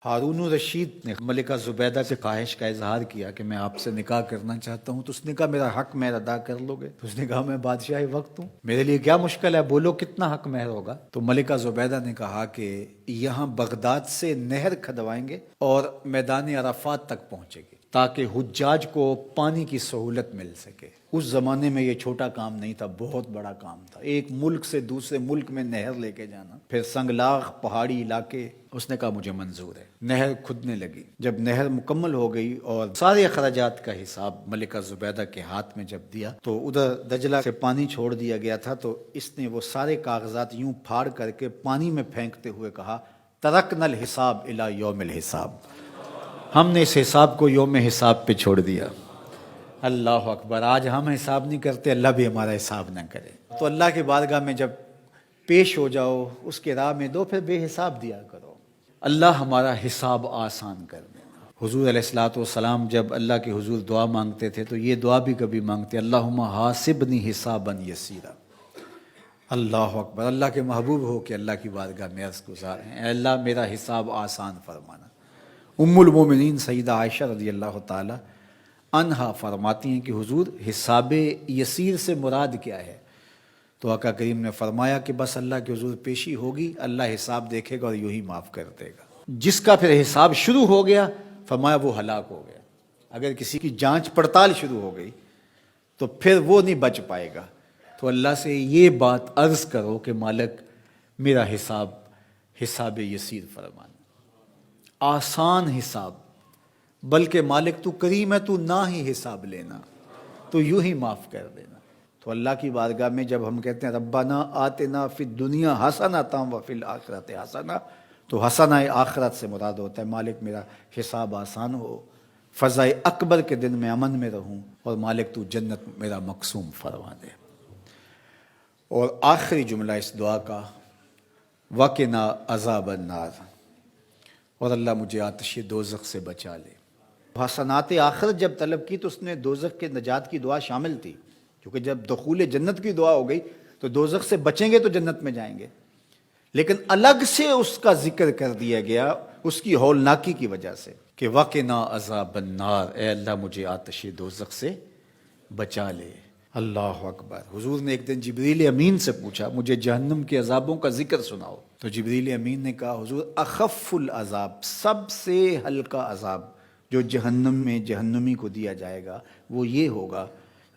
ہارون الرشید نے ملکہ زبیدہ سے خواہش کا اظہار کیا کہ میں آپ سے نکاح کرنا چاہتا ہوں، تو اس نے کہا میرا حق مہر ادا کر لو گے؟ تو اس نے کہا میں بادشاہ وقت ہوں، میرے لیے کیا مشکل ہے، بولو کتنا حق مہر ہوگا؟ تو ملکہ زبیدہ نے کہا کہ یہاں بغداد سے نہر کھدوائیں گے اور میدان عرفات تک پہنچے گی تاکہ حجاج کو پانی کی سہولت مل سکے۔ اس زمانے میں یہ چھوٹا کام نہیں تھا، بہت بڑا کام تھا، ایک ملک سے دوسرے ملک میں نہر لے کے جانا، پھر سنگلاخ پہاڑی علاقے۔ اس نے کہا مجھے منظور ہے۔ نہر کھدنے لگی، جب نہر مکمل ہو گئی اور سارے اخراجات کا حساب ملکہ زبیدہ کے ہاتھ میں جب دیا تو ادھر دجلہ سے پانی چھوڑ دیا گیا تھا، تو اس نے وہ سارے کاغذات یوں پھاڑ کر کے پانی میں پھینکتے ہوئے کہا ترکنا الحساب الی یوم الحساب، ہم نے اس حساب کو یوم حساب پہ چھوڑ دیا۔ اللہ اکبر! آج ہم حساب نہیں کرتے، اللہ بھی ہمارا حساب نہ کرے۔ تو اللہ کی بارگاہ میں جب پیش ہو جاؤ، اس کے راہ میں دو، پھر بے حساب دیا کرو، اللہ ہمارا حساب آسان کر دینا۔ حضور علیہ الصلوۃ والسلام جب اللہ کے حضور دعا مانگتے تھے تو یہ دعا بھی کبھی مانگتے، اللہم حاسبنی حسابا یسیرا۔ اللہ اکبر! اللہ کے محبوب ہو کہ اللہ کی بارگاہ میں عرض گزار ہیں، اے اللہ میرا حساب آسان فرمانا۔ ام المومنین سیدہ عائشہ رضی اللہ تعالی عنہا فرماتی ہیں کہ حضور حساب یسیر سے مراد کیا ہے؟ تو آقا کریم نے فرمایا کہ بس اللہ کے حضور پیشی ہوگی، اللہ حساب دیکھے گا اور یوں ہی معاف کر دے گا۔ جس کا پھر حساب شروع ہو گیا فرمایا وہ ہلاک ہو گیا۔ اگر کسی کی جانچ پڑتال شروع ہو گئی تو پھر وہ نہیں بچ پائے گا۔ تو اللہ سے یہ بات عرض کرو کہ مالک میرا حساب یسیر فرمانا، آسان حساب، بلکہ مالک تو کریم ہے، تو نہ ہی حساب لینا، تو یوں ہی معاف کر دینا۔ تو اللہ کی بارگاہ میں جب ہم کہتے ہیں ربنا آتنا فی الدنیا حسنۃ وفی الآخرۃ حسنہ، تو حسنہ آخرت سے مراد ہوتا ہے مالک میرا حساب آسان ہو، فضا اکبر کے دن میں امن میں رہوں، اور مالک تو جنت میرا مقسوم فرما دے۔ اور آخری جملہ اس دعا کا وقنا عذاب النار، اور اللہ مجھے آتش دوزخ سے بچا لے۔ حسنات آخرت جب طلب کی تو اس نے دوزخ کے نجات کی دعا شامل تھی، کیونکہ جب دخول جنت کی دعا ہو گئی تو دوزخ سے بچیں گے تو جنت میں جائیں گے، لیکن الگ سے اس کا ذکر کر دیا گیا اس کی ہولناکی کی وجہ سے کہ وقنا عذاب النار، اے اللہ مجھے آتش دوزخ سے بچا لے۔ اللہ اکبر! حضور نے ایک دن جبریل امین سے پوچھا مجھے جہنم کے عذابوں کا ذکر سناؤ، تو جبریل امین نے کہا حضور اخف العذاب، سب سے ہلکا عذاب جو جہنم میں جہنمی کو دیا جائے گا وہ یہ ہوگا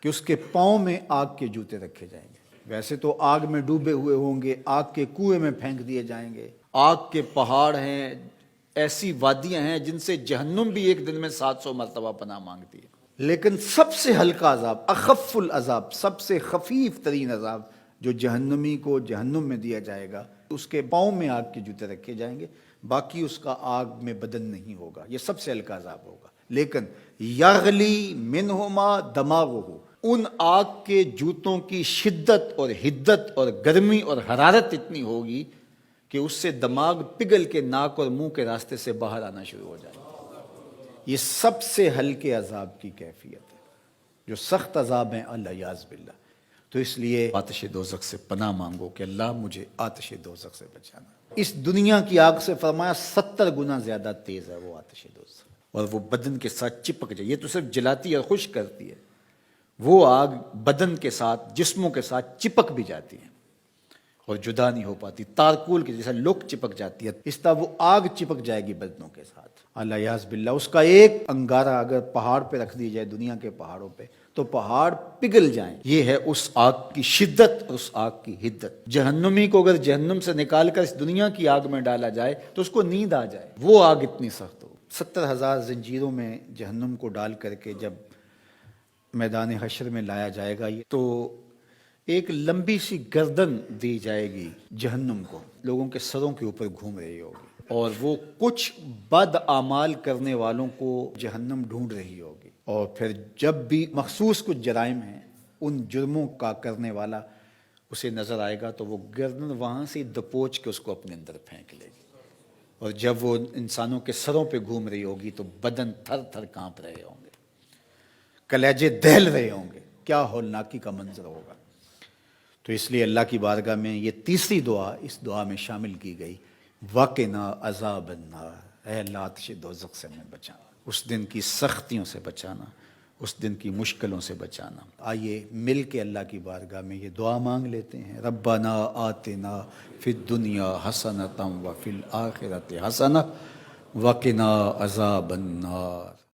کہ اس کے پاؤں میں آگ کے جوتے رکھے جائیں گے۔ ویسے تو آگ میں ڈوبے ہوئے ہوں گے، آگ کے کنویں میں پھینک دیے جائیں گے، آگ کے پہاڑ ہیں، ایسی وادیاں ہیں جن سے جہنم بھی ایک دن میں 700 مرتبہ پناہ مانگتی ہے، لیکن سب سے ہلکا عذاب، اخف العذاب، سب سے خفیف ترین عذاب جو جہنمی کو جہنم میں دیا جائے گا، اس کے پاؤں میں آگ کے جوتے رکھے جائیں گے، باقی اس کا آگ میں بدن نہیں ہوگا، یہ سب سے ہلکا عذاب ہوگا۔ لیکن یغلی منہما دماغہ، ان آگ کے جوتوں کی شدت اور حدت اور گرمی اور حرارت اتنی ہوگی کہ اس سے دماغ پگھل کے ناک اور منہ کے راستے سے باہر آنا شروع ہو جائے گا۔ یہ سب سے ہلکے عذاب کی کیفیت ہے، جو سخت عذاب ہیں الیاذ باللہ۔ تو اس لیے آتش دوزخ سے پناہ مانگو کہ اللہ مجھے آتش دوزخ سے بچانا۔ اس دنیا کی آگ سے فرمایا 70 گنا زیادہ تیز ہے وہ آتش دوزخ، اور وہ بدن کے ساتھ چپک جائے، یہ تو صرف جلاتی اور خشک کرتی ہے، وہ آگ بدن کے ساتھ جسموں کے ساتھ چپک بھی جاتی ہے اور جدا نہیں ہو پاتی، تارکول کی جیسا لوک چپک جاتی ہے، اس طرح وہ آگ چپک جائے گی بدنوں کے ساتھ الیاذ باللہ۔ اس کا ایک انگارہ اگر پہاڑ پہ رکھ دی جائے، دنیا کے پہاڑوں پہ، تو پہاڑ پگھل جائیں۔ یہ ہے اس آگ کی شدت اور اس آگ کی حدت۔ جہنمی کو اگر جہنم سے نکال کر اس دنیا کی آگ میں ڈالا جائے تو اس کو نیند آ جائے، وہ آگ اتنی سخت ہو۔ 70,000 زنجیروں میں جہنم کو ڈال کر کے جب میدان حشر میں لایا جائے گا تو ایک لمبی سی گردن دی جائے گی جہنم کو، لوگوں کے سروں کے اوپر گھوم رہی ہوگی، اور وہ کچھ بد اعمال کرنے والوں کو جہنم ڈھونڈ رہی ہوگی، اور پھر جب بھی مخصوص کچھ جرائم ہیں ان جرموں کا کرنے والا اسے نظر آئے گا تو وہ گردن وہاں سے دپوچ کے اس کو اپنے اندر پھینک لے گی، اور جب وہ انسانوں کے سروں پہ گھوم رہی ہوگی تو بدن تھر تھر کانپ رہے ہوں گے، کلیجے دہل رہے ہوں گے، کیا ہولناکی کا منظر ہوگا۔ تو اس لیے اللہ کی بارگاہ میں یہ تیسری دعا اس دعا میں شامل کی گئی، وقنا عذاب النار۔ اے اللہ آتش دوزخ سے ہمیں بچانا، اس دن کی سختیوں سے بچانا، اس دن کی مشکلوں سے بچانا۔ آئیے مل کے اللہ کی بارگاہ میں یہ دعا مانگ لیتے ہیں، ربنا آتنا فی الدنیا حسنۃ وفی الآخرۃ حسنۃ وقنا عذاب النار۔